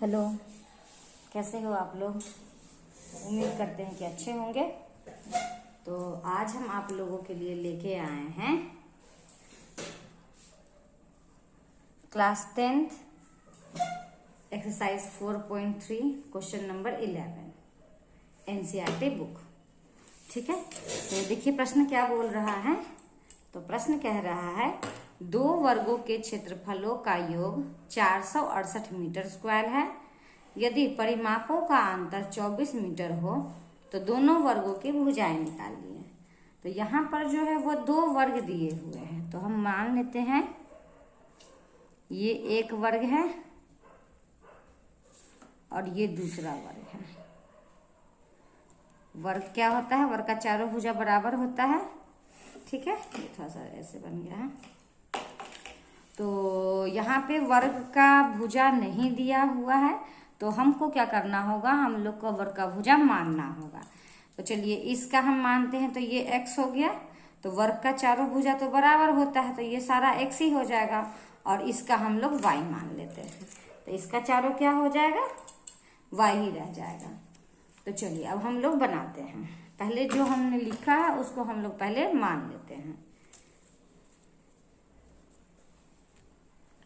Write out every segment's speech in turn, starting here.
Hello, कैसे हो आप लोग। उम्मीद करते हैं कि अच्छे होंगे। तो आज हम आप लोगों के लिए लेके आए हैं class 10th exercise 4.3 question number 11 NCERT book. ठीक है, तो देखिए प्रश्न क्या बोल रहा है। तो प्रश्न कह रहा है दो वर्गों के क्षेत्रफलों का योग 468 मीटर स्क्वायर है। यदि परिमापों का अंतर 24 मीटर हो तो दोनों वर्गों की भुजाएं निकालिए। तो यहाँ पर जो है वो दो वर्ग दिए हुए हैं, तो हम मान लेते हैं ये एक वर्ग है और ये दूसरा वर्ग है। वर्ग क्या होता है, वर्ग का चारों भुजा बराबर होता है। ठीक है, ये थोड़ा सा ऐसे बन गया है। तो यहाँ पे वर्ग का भुजा नहीं दिया हुआ है, तो हमको क्या करना होगा, हम लोग को वर्ग का भुजा मानना होगा। तो चलिए इसका हम मानते हैं, तो ये x हो गया। तो वर्ग का चारों भुजा तो बराबर होता है, तो ये सारा x ही हो जाएगा। और इसका हम लोग y मान लेते हैं, तो इसका चारों क्या हो जाएगा, y ही रह जाएगा। तो चलिए अब हम लोग बनाते हैं। पहले जो हमने लिखा है उसको हम लोग पहले मान लेते हैं।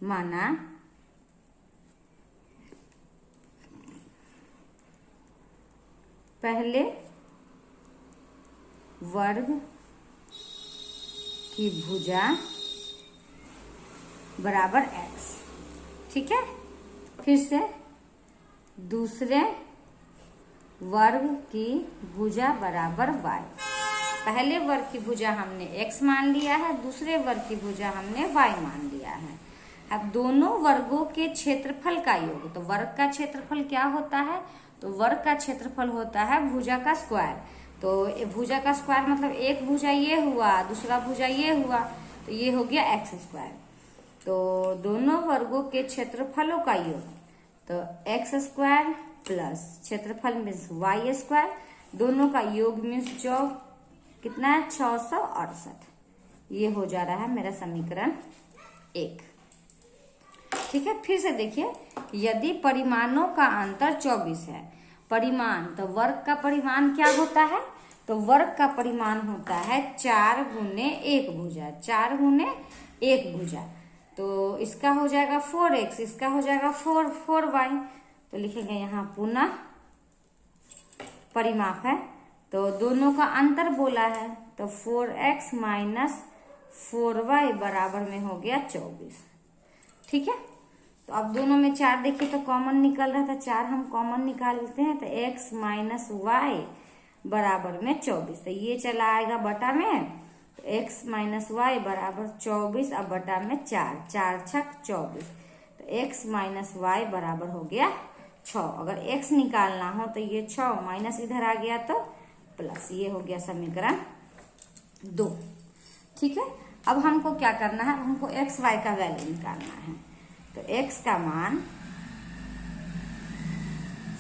माना पहले वर्ग की भुजा बराबर x। ठीक है, फिर से दूसरे वर्ग की भुजा बराबर y। पहले वर्ग की भुजा हमने x मान लिया है, दूसरे वर्ग की भुजा हमने y मान लिया है। अब दोनों वर्गों के क्षेत्रफल का योग, तो वर्ग का क्षेत्रफल क्या होता है, तो वर्ग का क्षेत्रफल होता है भुजा का स्क्वायर। तो भुजा का स्क्वायर मतलब एक भुजा ये हुआ, दूसरा भुजा ये हुआ, तो ये हो गया x स्क्वायर। तो दोनों वर्गों के क्षेत्रफलों का योग, तो x स्क्वायर प्लस क्षेत्रफल मीन्स y स्क्वायर, दोनों का योग मीन्स जो कितना है 668। ये हो जा रहा है मेरा समीकरण 1। ठीक है, फिर से देखिए यदि परिमाणों का अंतर 24 है। परिमाण तो वर्ग का परिमाण क्या होता है, तो वर्ग का परिमाण होता है 4 गुने 1 भुजा, 4 गुने 1 भुजा। तो इसका हो जाएगा 4x, इसका हो जाएगा 4y। तो लिखेंगे यहाँ पुनः परिमाप है, तो दोनों का अंतर बोला है, तो 4x माइनस 4y बराबर में हो गया 24। ठीक है, तो अब दोनों में 4 देखिए तो कॉमन निकल रहा था, 4 हम कॉमन निकालते हैं, तो x माइनस वाई बराबर में 24। तो ये चला आएगा बटा में, तो x माइनस वाई बराबर 24 अब बटा में 4, 4 छक 24। तो x माइनस वाई बराबर हो गया 6। अगर x निकालना हो तो ये 6 माइनस इधर आ गया तो प्लस, ये हो गया समीकरण 2। ठीक है, अब हमको क्या करना है, हमको x y का वैल्यू निकालना है। तो x का मान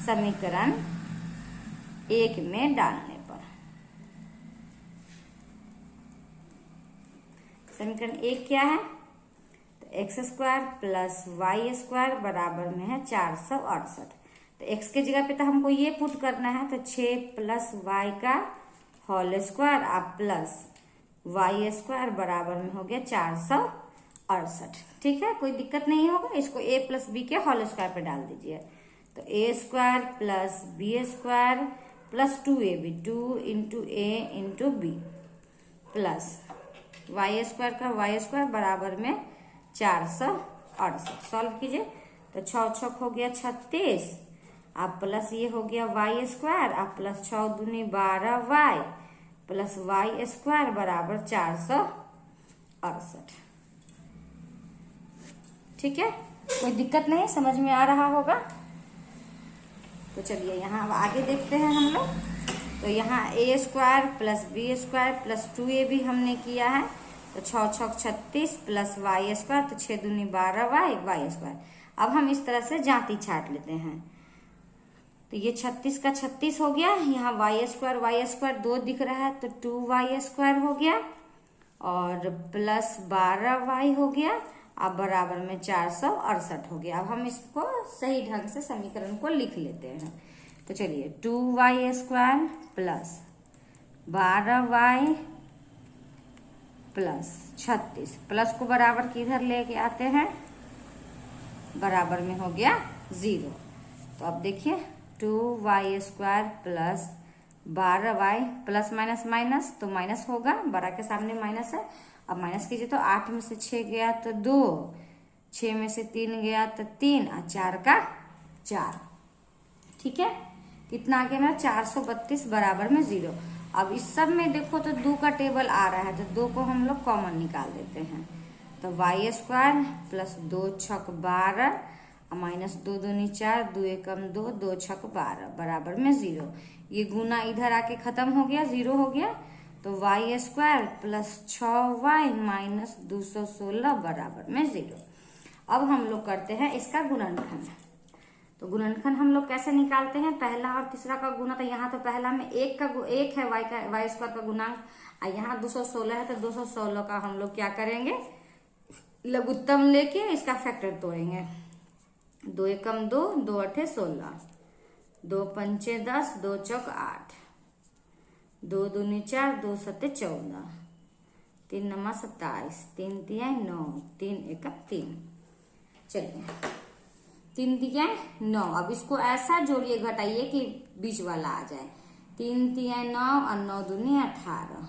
समीकरण 1 में डालने पर, समीकरण 1 क्या है, तो x square plus Y square बराबर में है 468। तो x के जगह पे तो हमको ये पुट करना है, तो 6 प्लस वाई का होल स्क्वायर आप प्लस वाई स्क्वायर बराबर में हो गया 468। ठीक है, कोई दिक्कत नहीं होगा, इसको a प्लस बी के होल स्क्वायर पे डाल दीजिए। तो a square plus B square plus 2ab, 2 into A into B plus Y square का वाई स्क्वायर बराबर में 468। सॉल्व कीजिए, तो 6 छक हो गया 36, आप प्लस ये हो गया वाई स्क्वायर, आप प्लस 6 दूनी 12 वाई प्लस वाई स्क्वायर बराबर 468। ठीक है, कोई दिक्कत नहीं, समझ में आ रहा होगा। तो चलिए यहाँ अब आगे देखते हैं हम लोग। तो यहाँ a square plus B square plus 2ab हमने किया है, तो 6 छक 36 प्लस वाई स्क्वायर, तो 6 दूनी 12 वाई स्क्वायर। अब हम इस तरह से जाती छाट लेते हैं, तो ये 36 का 36 हो गया, यहाँ वाई स्क्वायर 2 दिख रहा है, तो 2y स्क्वायर हो गया और प्लस 12y हो गया अब बराबर में 468 हो गया। अब हम इसको सही ढंग से समीकरण को लिख लेते हैं। तो चलिए 2y² plus 12y plus 36, plus को बराबर किधर लेके आते हैं, बराबर में हो गया 0। तो अब देखिए 2y² plus 12y plus minus minus तो माइनस होगा, बड़ा के सामने माइनस है। अब माइनस कीजिए तो 8 में से 6 गया तो 2, 6 में से 3 गया तो 3 और 4 का 4। ठीक है, कितना आ गया मेरा 432 बराबर में 0। अब इस सब में देखो तो 2 का टेबल आ रहा है, तो 2 को हम लोग कॉमन निकाल देते हैं। तो y² प्लस 2 छक 12 और माइनस 2 दूनी 4, 2 एकम 2, 2 छक 12 बराबर में 0। ये गुना इधर आके खत्म हो गया, 0 हो गया। तो y² प्लस 6y माइनस 216 बराबर में 0। अब हम लोग करते हैं इसका गुणनखंड। तो गुणनखंड हम लोग कैसे निकालते हैं, पहला और तीसरा का गुना। तो यहाँ तो पहला में 1 है y² का गुणांक, और यहाँ 216 है, तो 216 का हम लोग क्या करेंगे, लघुत्तम लेके इसका फैक्टर तोड़ेंगे। 2 एकम 2, 2 अठे 16, 2 पंचे 10, 2 चौक 8, 2 दूनी 4, 2 सत्ते 14, 3 नमा 27, 3 तिया 9, 3 एकम 3। चलिए 3 तिया 9। अब इसको ऐसा जोड़िए घटाइए कि बीच वाला आ जाए। 3 तिया 9 और 9 दूनी 18।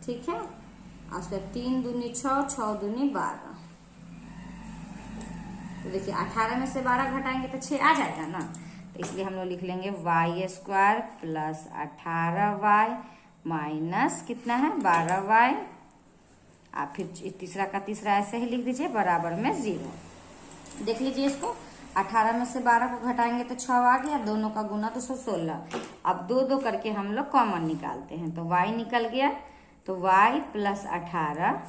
ठीक है, और उसका 3 दूनी 6, 6 दूनी 12। तो देखिए 18 में से 12 घटाएंगे तो 6 आ जाएगा ना। तो इसलिए हम लोग लिख लेंगे y² प्लस 18y माइनस कितना है 12y। आप फिर तीसरा का तीसरा ऐसे ही लिख दीजिए बराबर में 0। देख लीजिए इसको, 18 में से 12 को घटाएंगे तो 6 आ गया, दोनों का गुना 216। अब 2 2 करके हम लोग कॉमन निकालते हैं, तो y निकल गया। तो y प्लस 18,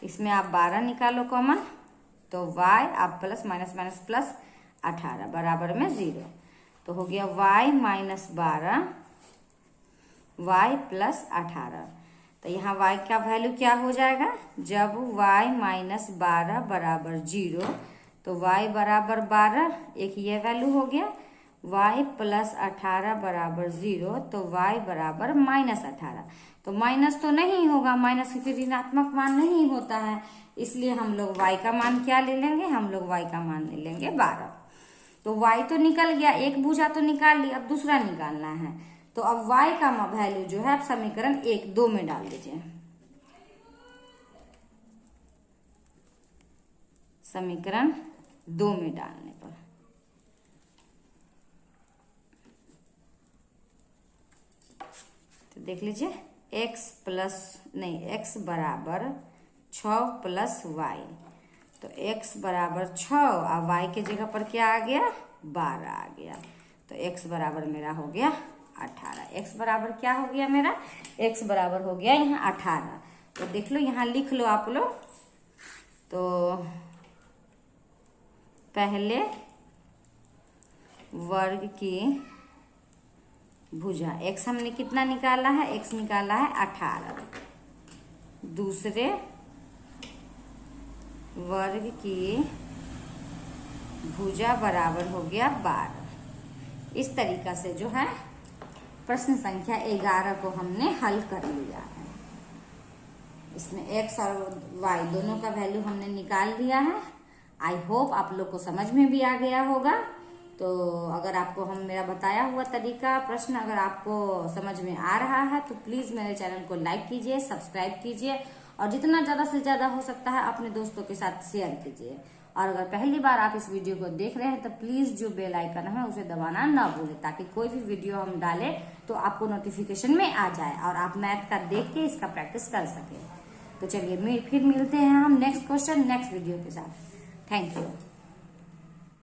इसमें आप 12 निकालो कॉमन, तो y आप प्लस माइनस माइनस प्लस 18 बराबर में 0। तो हो गया y माइनस 12 y प्लस 18। तो यहाँ y का वैल्यू क्या हो जाएगा, जब y माइनस 12 बराबर 0 तो y बराबर 12, एक ये वैल्यू हो गया। y प्लस 18 बराबर 0 तो y बराबर माइनस 18। तो माइनस तो नहीं होगा, माइनस की ऋणात्मक मान नहीं होता है, इसलिए हम लोग y का मान क्या ले लेंगे, हम लोग y का मान ले लेंगे 12। तो y तो निकल गया, एक भुजा तो निकाल ली, अब दूसरा निकालना है। तो अब y का वैल्यू जो है आप समीकरण 1-2 में डाल दीजिए। समीकरण 2 में डालने पर तो देख लीजिए x बराबर 6 प्लस y। तो x बराबर 6 और y के जगह पर क्या आ गया 12 आ गया। तो x बराबर मेरा हो गया 18। x बराबर क्या हो गया मेरा, x बराबर हो गया यहाँ 18। तो देख लो, यहाँ लिख लो आप लोग। तो पहले वर्ग की भुजा x हमने कितना निकाला है, x निकाला है 18। दूसरे वर्ग की भुजा बराबर हो गया 12। इस तरीका से जो है प्रश्न संख्या 11 को हमने हल कर लिया है। इसमें x और y दोनों का वैल्यू हमने निकाल दिया है। आई होप आप लोग को समझ में भी आ गया होगा। तो अगर आपको हम मेरा बताया हुआ तरीका प्रश्न अगर आपको समझ में आ रहा है तो प्लीज मेरे चैनल को लाइक कीजिए, सब्सक्राइब कीजिए और जितना ज्यादा से ज्यादा हो सकता है अपने दोस्तों के साथ शेयर कीजिए। और अगर पहली बार आप इस वीडियो को देख रहे हैं तो प्लीज जो बेल आइकन है उसे दबाना ना भूलें, ताकि कोई भी वीडियो हम डालें तो आपको नोटिफिकेशन में आ जाए और आप मैथ का देख के इसका प्रैक्टिस कर सके। तो चलिए फिर मिलते हैं हम नेक्स्ट क्वेश्चन नेक्स्ट वीडियो के साथ। Thank you.